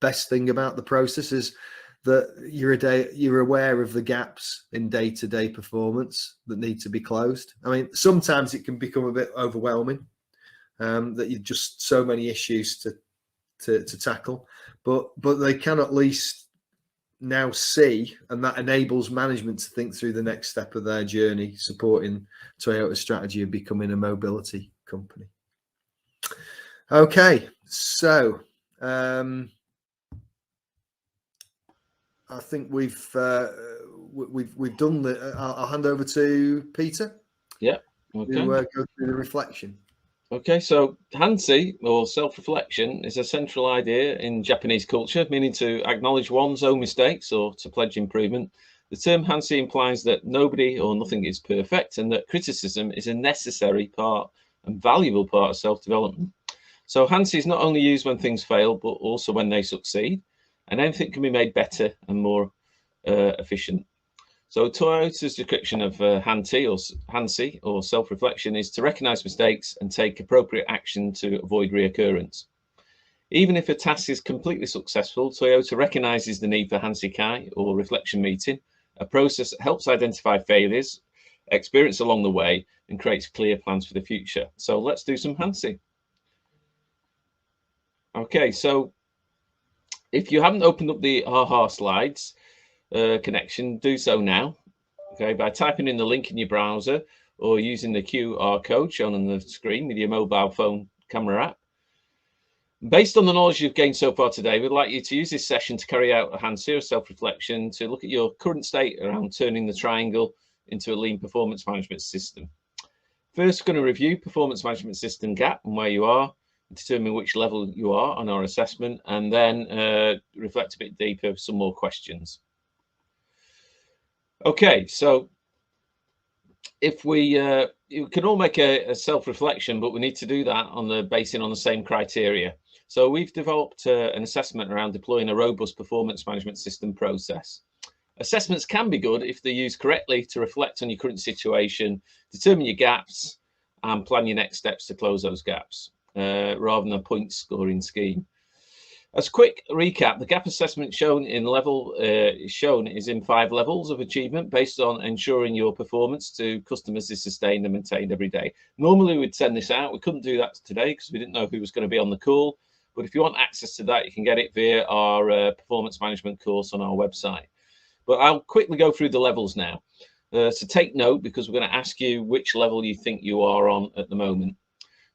Speaker 1: best thing about the process is that you're aware of the gaps in day-to-day performance that need to be closed. I mean, sometimes it can become a bit overwhelming, that you've just so many issues to tackle, but they can at least now see, and that enables management to think through the next step of their journey, supporting Toyota's strategy of becoming a mobility company. Okay, so I think we've done the. I'll hand over to Peter.
Speaker 3: Yeah. Okay.
Speaker 1: To go through the reflection.
Speaker 3: Okay, so Hansi, or self-reflection, is a central idea in Japanese culture, meaning to acknowledge one's own mistakes or to pledge improvement. The term Hansi implies that nobody or nothing is perfect, and that criticism is a necessary part and valuable part of self-development. So Hansi is not only used when things fail, but also when they succeed, and anything can be made better and more efficient. So Toyota's description of Hansi or self-reflection is to recognize mistakes and take appropriate action to avoid reoccurrence. Even if a task is completely successful, Toyota recognizes the need for Hansi-kai or reflection meeting, a process that helps identify failures, experience along the way, and creates clear plans for the future. So let's do some Hansi. Okay, so if you haven't opened up the AHA slides, connection, do so now, okay, by typing in the link in your browser or using the QR code shown on the screen with your mobile phone camera app. Based on the knowledge you've gained so far today, we'd like you to use this session to carry out a Hansi or self-reflection to look at your current state around turning the triangle into a lean performance management system. First, we're going to review performance management system gap and where you are, determine which level you are on our assessment, and then reflect a bit deeper with some more questions. Okay, so if you can all make a self-reflection, but we need to do that on the basing on the same criteria. So we've developed an assessment around deploying a robust performance management system process. Assessments can be good if they're used correctly to reflect on your current situation, determine your gaps, and plan your next steps to close those gaps, rather than a point scoring scheme. As a quick recap, the gap assessment shown in level is in 5 levels of achievement based on ensuring your performance to customers is sustained and maintained every day. Normally we'd send this out. We couldn't do that today because we didn't know who was going to be on the call. But if you want access to that, you can get it via our performance management course on our website. But I'll quickly go through the levels now. So take note, because we're going to ask you which level you think you are on at the moment.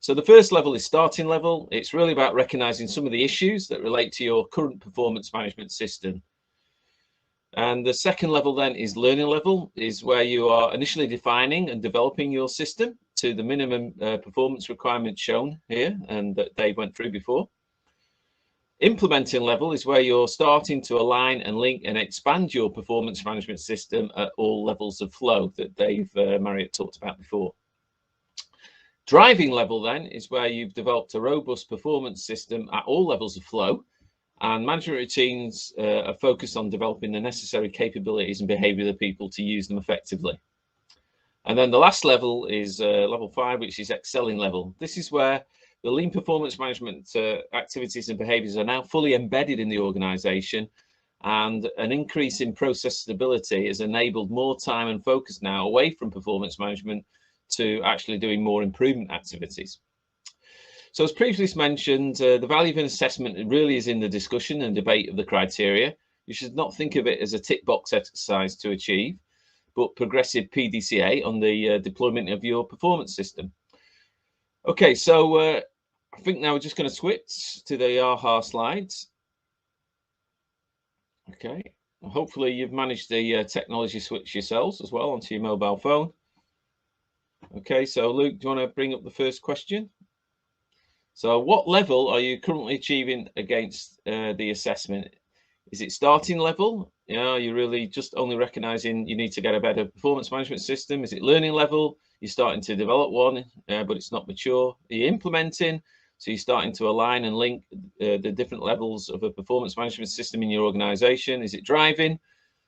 Speaker 3: So the first level is starting level. It's really about recognizing some of the issues that relate to your current performance management system. And the second level then is learning level, is where you are initially defining and developing your system to the minimum performance requirements shown here and that Dave went through before. Implementing level is where you're starting to align and link and expand your performance management system at all levels of flow that Dave Marriott talked about before. Driving level then is where you've developed a robust performance system at all levels of flow, and management routines are focused on developing the necessary capabilities and behavior of the people to use them effectively. And then the last level is level 5, which is excelling level. This is where the lean performance management activities and behaviors are now fully embedded in the organization, and an increase in process stability has enabled more time and focus now away from performance management to actually doing more improvement activities. So as previously mentioned, the value of an assessment really is in the discussion and debate of the criteria. You should not think of it as a tick box exercise to achieve, but progressive Pdca on the deployment of your performance system. Okay, so I think now we're just going to switch to the AHA slides. Okay, hopefully you've managed the technology switch yourselves as well onto your mobile phone. Okay, so Luke, do you want to bring up the first question? So what level are you currently achieving against the assessment? Is it starting level? Are you really just only recognizing you need to get a better performance management system? Is it learning level? You're starting to develop one, but it's not mature. Are you implementing? So you're starting to align and link the different levels of a performance management system in your organization. Is it driving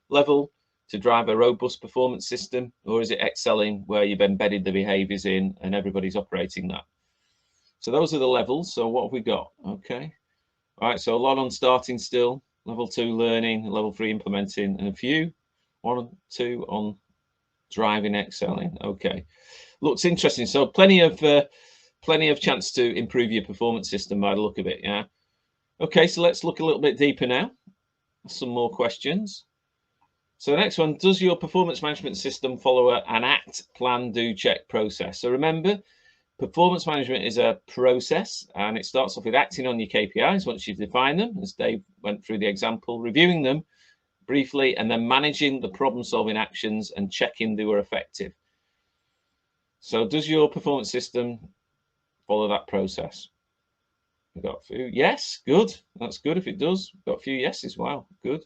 Speaker 3: level to drive a robust performance system, or is it excelling where you've embedded the behaviors in and everybody's operating that? So those are the levels. So what have we got? Okay. All right. So a lot on starting still, level 2 learning, level 3 implementing, and a few, 1 and 2 on driving, excelling. Okay. Looks interesting. So plenty of chance to improve your performance system by the look of it. Yeah. Okay. So let's look a little bit deeper now. some more questions. So the next one, does your performance management system follow an act, plan, do, check process? So remember, performance management is a process, and it starts off with acting on your KPIs once you've defined them, as Dave went through the example, reviewing them briefly, and then managing the problem-solving actions and checking they were effective. So does your performance system follow that process? We've got a few. Yes, good. That's good if it does. We've got a few yeses. Wow, good.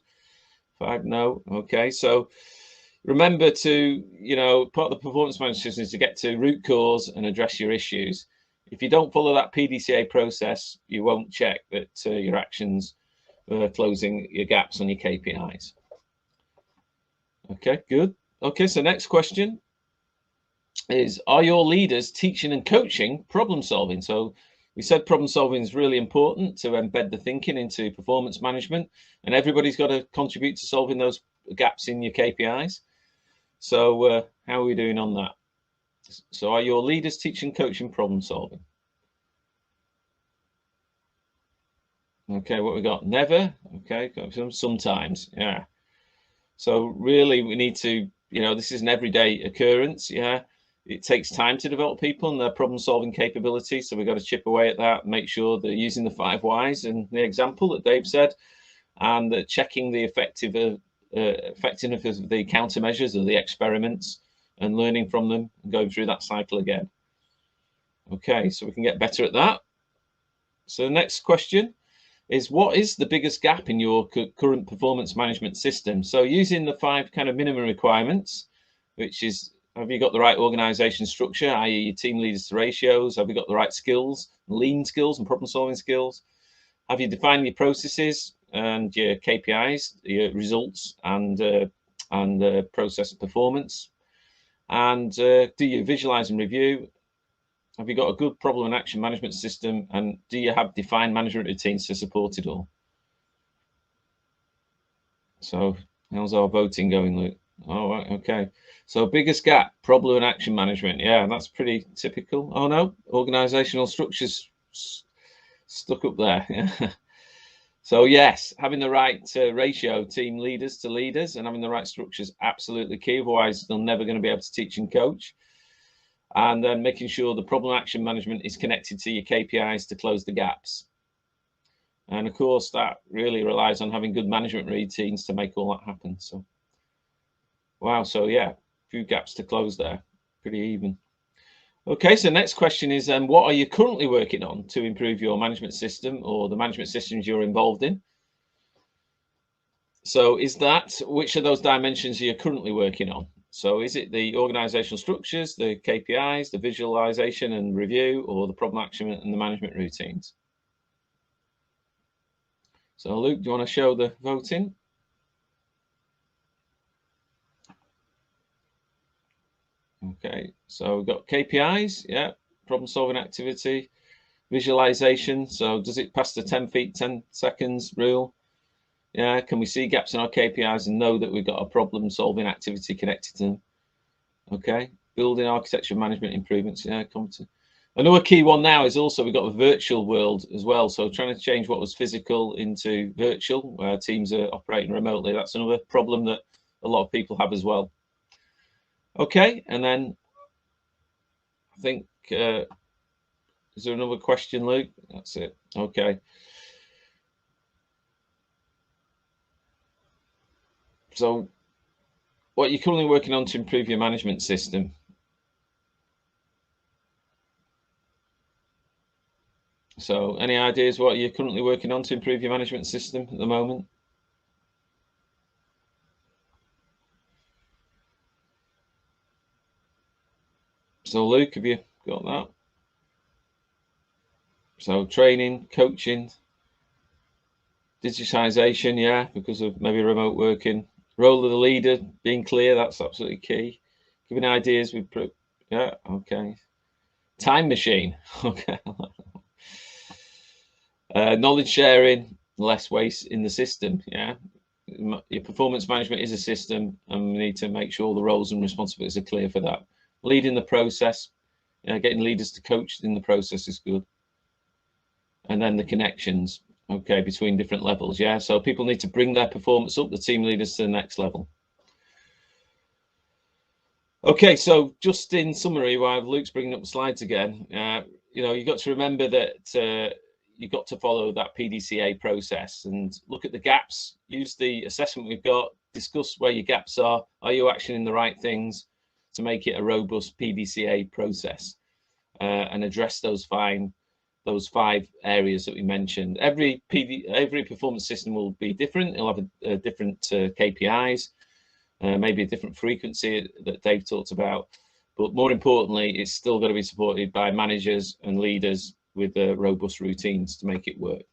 Speaker 3: 5 no. Okay, so remember to, part of the performance management system is to get to root cause and address your issues. If you don't follow that Pdca process, you won't check that your actions are closing your gaps on your KPIs. Okay, good. Okay, so next question is, are your leaders teaching and coaching problem solving? So we said problem solving is really important to embed the thinking into performance management, and everybody's got to contribute to solving those gaps in your KPIs. So how are we doing on that? So are your leaders teaching, coaching, problem solving? Okay, what we got? Never. Okay, sometimes. Yeah. So really we need to, this is an everyday occurrence. Yeah. It takes time to develop people and their problem solving capability. So we've got to chip away at that, make sure they're using the 5 whys in the example that Dave said, and checking the effectiveness of the countermeasures or the experiments and learning from them and going through that cycle again. Okay, so we can get better at that. So the next question is, what is the biggest gap in your current performance management system? So using the 5 kind of minimum requirements, which is, have you got the right organization structure, i.e. your team leaders to ratios? Have you got the right skills, lean skills and problem solving skills? Have you defined your processes and your KPIs, your results and process performance? And do you visualize and review? Have you got a good problem and action management system? And do you have defined management routines to support it all? So how's our voting going, Luke? All right, okay. So biggest gap, problem and action management. Yeah, that's pretty typical. Oh no, organizational structures stuck up there. So yes, having the right ratio, team leaders to leaders, and having the right structures, absolutely key. Otherwise, they're never going to be able to teach and coach. And then making sure the problem action management is connected to your KPIs to close the gaps. And of course, that really relies on having good management routines to make all that happen. So, wow. So yeah, a few gaps to close there. Pretty even. Okay, so next question is, what are you currently working on to improve your management system or the management systems you're involved in? So is that, which of those dimensions are you currently working on? So is it the organizational structures, the KPIs, the visualization and review, or the problem action and the management routines? So Luke, do you want to show the voting? Okay, so we've got KPIs, yeah, problem solving activity, visualization. So does it pass the 10 feet, 10 seconds rule? Yeah, can we see gaps in our KPIs and know that we've got a problem solving activity connected to them? Okay, building architecture management improvements. Yeah, competent. Another key one now is also we've got the virtual world as well. So trying to change what was physical into virtual, where teams are operating remotely. That's another problem that a lot of people have as well. Okay, and then I think, is there another question, Luke? That's it. Okay. So what you're currently working on to improve your management system? So any ideas what you're currently working on to improve your management system at the moment? So Luke, have you got that? So training, coaching, digitization, yeah, because of maybe remote working. Role of the leader, being clear, that's absolutely key. Giving ideas, yeah, okay. Time machine, okay. Knowledge sharing, less waste in the system, yeah. Your performance management is a system, and we need to make sure the roles and responsibilities are clear for that. Leading the process, getting leaders to coach in the process is good. And then the connections. Okay, between different levels. Yeah, so people need to bring their performance up, the team leaders, to the next level. Okay, so just in summary, while Luke's bringing up the slides again, you know, you've got to remember that you've got to follow that PDCA process and look at the gaps, use the assessment we've got, discuss where your gaps are you actioning the right things to make it a robust PDCA process, and address those five areas that we mentioned. Every performance system will be different. It'll have a different KPIs, maybe a different frequency that Dave talked about, but more importantly, it's still going to be supported by managers and leaders with robust routines to make it work.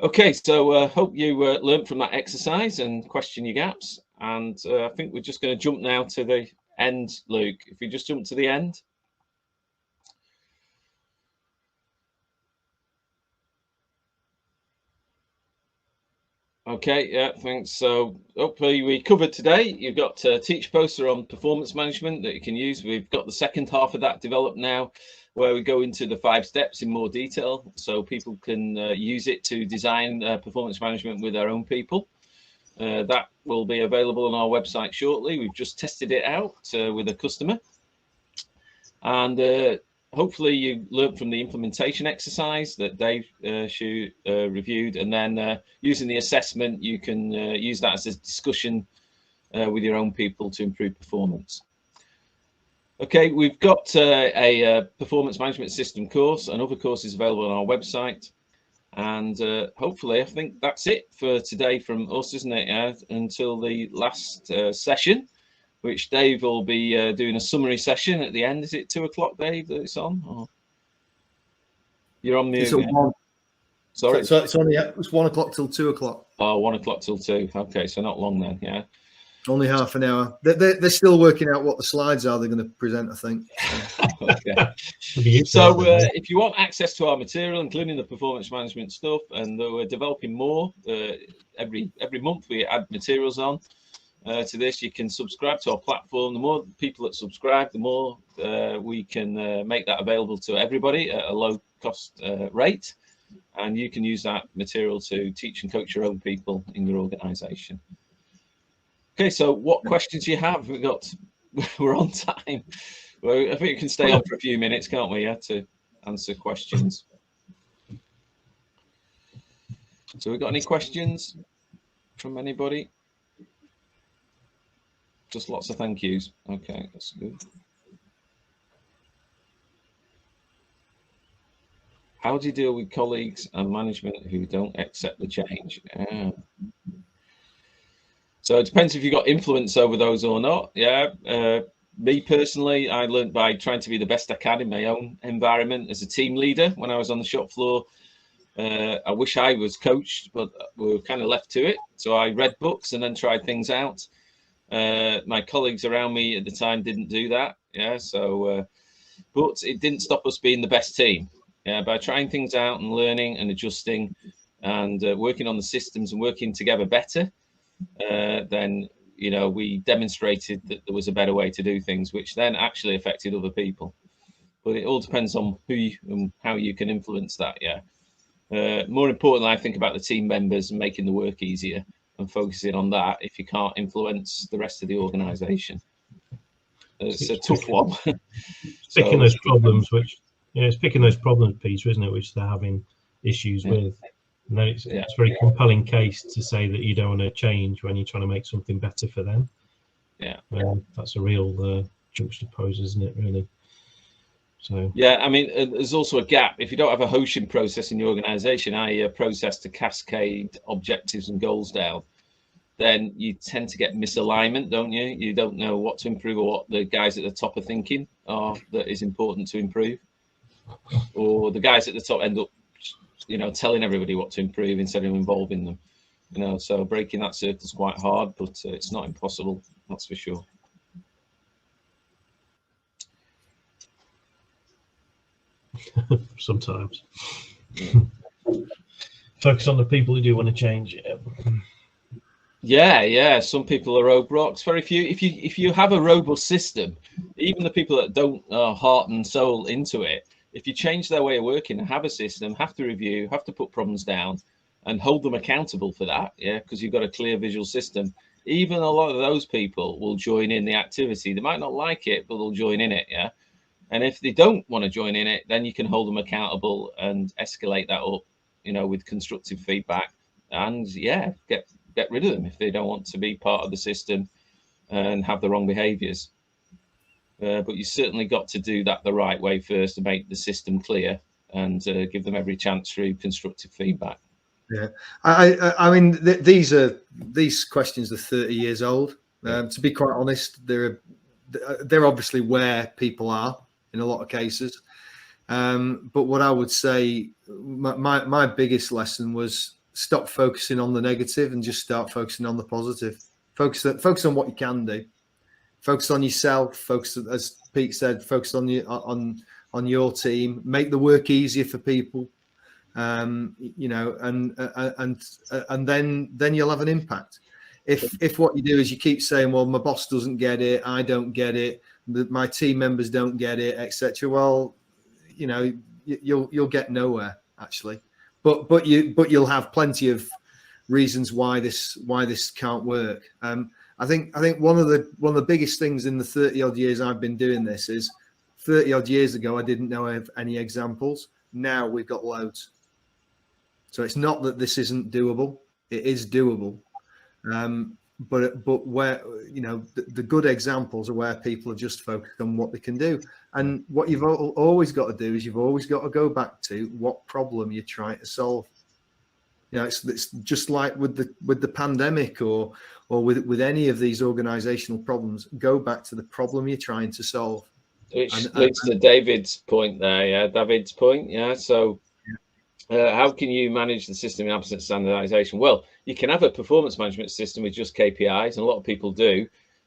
Speaker 3: Okay, so hope you learned from that exercise and question your gaps. And I think we're just going to jump now to the end, Luke. If you just jump to the end. Okay, yeah, thanks. So hopefully we covered today. You've got a teach poster on performance management that you can use. We've got the second half of that developed now, where we go into the 5 steps in more detail, so people can use it to design performance management with their own people. That will be available on our website shortly. We've just tested it out with a customer. And hopefully you learned from the implementation exercise that Dave reviewed, and then using the assessment, you can use that as a discussion with your own people to improve performance. Okay, we've got a performance management system course and other courses available on our website. And hopefully, I think that's it for today from us, isn't it? Until the last session, which Dave will be doing a summary session at the end. Is it 2 o'clock, Dave, that it's on? Or... You're on mute. Sorry.
Speaker 1: So it's 1 o'clock till 2 o'clock.
Speaker 3: Oh, 1 o'clock till 2. Okay, so not long then, yeah.
Speaker 1: Only half an hour. They're still working out what the slides are they're going to present, I think.
Speaker 3: Okay. So if you want access to our material, including the performance management stuff, and we're developing more, every month we add materials on to this, you can subscribe to our platform. The more people that subscribe, the more we can make that available to everybody at a low cost rate. And you can use that material to teach and coach your own people in your organization. Okay, so what questions do you have? We're on time. Well, I think we can stay on for a few minutes, can't we? Yeah, to answer questions. So we got any questions from anybody? Just lots of thank yous. Okay, that's good. How do you deal with colleagues and management who don't accept the change? So it depends if you've got influence over those or not. Yeah. Me personally, I learned by trying to be the best I can in my own environment as a team leader when I was on the shop floor. I wish I was coached, but we were kind of left to it. So I read books and then tried things out. My colleagues around me at the time didn't do that. Yeah. So, but it didn't stop us being the best team. Yeah. By trying things out and learning and adjusting and working on the systems and working together better. Then, you know, we demonstrated that there was a better way to do things, which then actually affected other people. But it all depends on who and how you can influence that. Yeah. More importantly, I think about the team members and making the work easier and focusing on that if you can't influence the rest of the organization. It's a tough one.
Speaker 2: Picking those problems, it's picking those problems, Peter, isn't it, which they're having issues with. And then it's a very compelling case to say that you don't want to change when you're trying to make something better for them.
Speaker 3: Yeah.
Speaker 2: That's a real juxtapose, isn't it, really? So
Speaker 3: yeah, I mean, there's also a gap. If you don't have a Hoshin process in your organization, i.e. a process to cascade objectives and goals down, then you tend to get misalignment, don't you? You don't know what to improve or what the guys at the top are thinking that is important to improve. Or the guys at the top end up, you know, telling everybody what to improve instead of involving them, you know, so breaking that circle is quite hard, but it's not impossible, that's for sure.
Speaker 2: Sometimes. Focus on the people who do want to change it.
Speaker 3: Yeah, some people are roadblocks. Very few. If you have a robust system, even the people that don't heart and soul into it, if you change their way of working and have a system, have to review, have to put problems down and hold them accountable for that, yeah, because you've got a clear visual system, even a lot of those people will join in the activity. They might not like it, but they'll join in it, yeah. And if they don't want to join in it, then you can hold them accountable and escalate that up, you know, with constructive feedback, and yeah, get rid of them if they don't want to be part of the system and have the wrong behaviors. But you certainly got to do that the right way first to make the system clear and give them every chance through constructive feedback.
Speaker 1: Yeah, I mean, these questions are 30 years old. To be quite honest, they're obviously where people are in a lot of cases. But what I would say, my biggest lesson was stop focusing on the negative and just start focusing on the positive. Focus on what you can do. Focus on yourself. Focus, as Pete said, focus on your team. Make the work easier for people. You know, and then you'll have an impact. If what you do is you keep saying, well, my boss doesn't get it, I don't get it, my team members don't get it, etc. Well, you know, you'll get nowhere actually. But you'll have plenty of reasons why this can't work. I think one of the biggest things in the 30 odd years I've been doing this is 30 odd years ago I didn't know of any examples. Now we've got loads. So it's not that this isn't doable; it is doable. But where, you know, the good examples are where people are just focused on what they can do. And what you've always got to do is you've always got to go back to what problem you're trying to solve. You know, it's just like with the pandemic or with any of these organizational problems. Go back to the problem you're trying to solve.
Speaker 3: Which leads to David's point there, yeah. David's point, yeah. So, how can you manage the system in absence of standardization? Well, you can have a performance management system with just KPIs, and a lot of people do.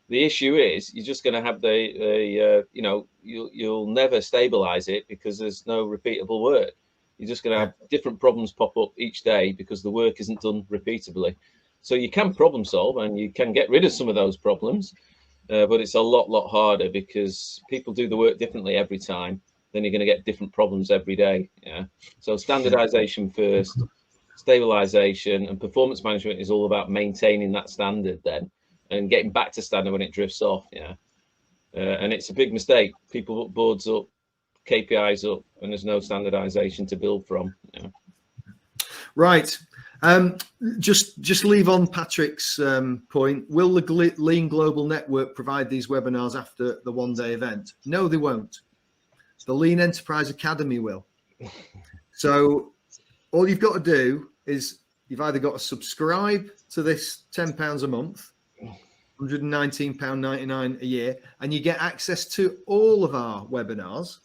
Speaker 3: The issue is you're just going to have you know, you'll never stabilize it because there's no repeatable work. You're just going to have different problems pop up each day because the work isn't done repeatably. So you can problem solve and you can get rid of some of those problems. But it's a lot harder because people do the work differently every time. Then you're going to get different problems every day. Yeah. So standardization first, stabilization, and performance management is all about maintaining that standard then and getting back to standard when it drifts off. Yeah. And it's a big mistake. People put boards up, KPIs up, and there's no standardization to build from. Yeah.
Speaker 1: Right. Just leave on Patrick's point. Will the Lean Global Network provide these webinars after the one-day event? No, they won't. The Lean Enterprise Academy will. So all you've got to do is you've either got to subscribe to this £10 a month, £119.99 a year, and you get access to all of our webinars.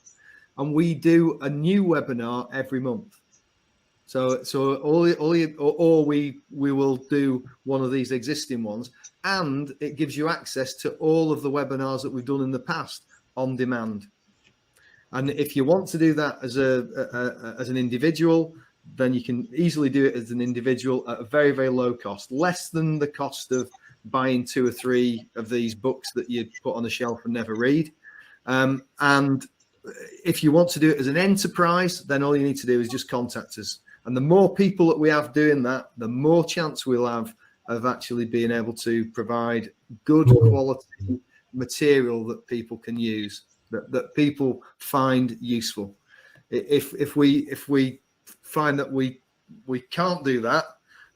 Speaker 1: And we do a new webinar every month. So we will do one of these existing ones, and it gives you access to all of the webinars that we've done in the past on demand. And if you want to do that as an individual, then you can easily do it as an individual at a very, very low cost, less than the cost of buying 2 or 3 of these books that you put on the shelf and never read. And if you want to do it as an enterprise, then all you need to do is just contact us. And the more people that we have doing that, the more chance we'll have of actually being able to provide good quality material that people can use, that people find useful. If we find that we can't do that,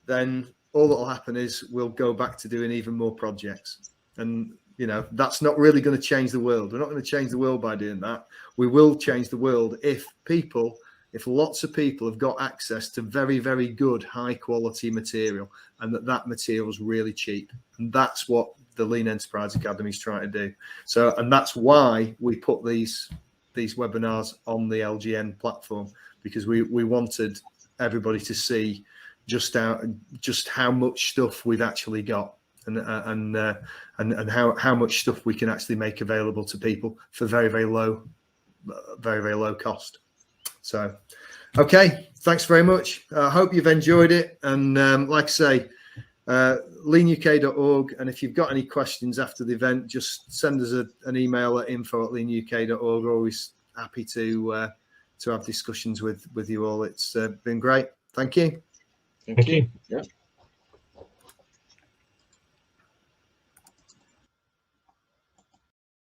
Speaker 1: then all that will happen is we'll go back to doing even more projects. And you know, that's not really going to change the world. We're not going to change the world by doing that. We will change the world if lots of people have got access to very, very good, high quality material, and that material is really cheap. And that's what the Lean Enterprise Academy is trying to do. So, and that's why we put these webinars on the LGN platform, because we wanted everybody to see just how much stuff we've actually got. And how much stuff we can actually make available to people for very, very low cost. So, okay, thanks very much. I hope you've enjoyed it. And like I say, leanuk.org. And if you've got any questions after the event, just send us an email at info@leanuk.org. We're always happy to have discussions with you all. It's been great. Thank you.
Speaker 3: Thank you.
Speaker 2: you.
Speaker 3: Yeah.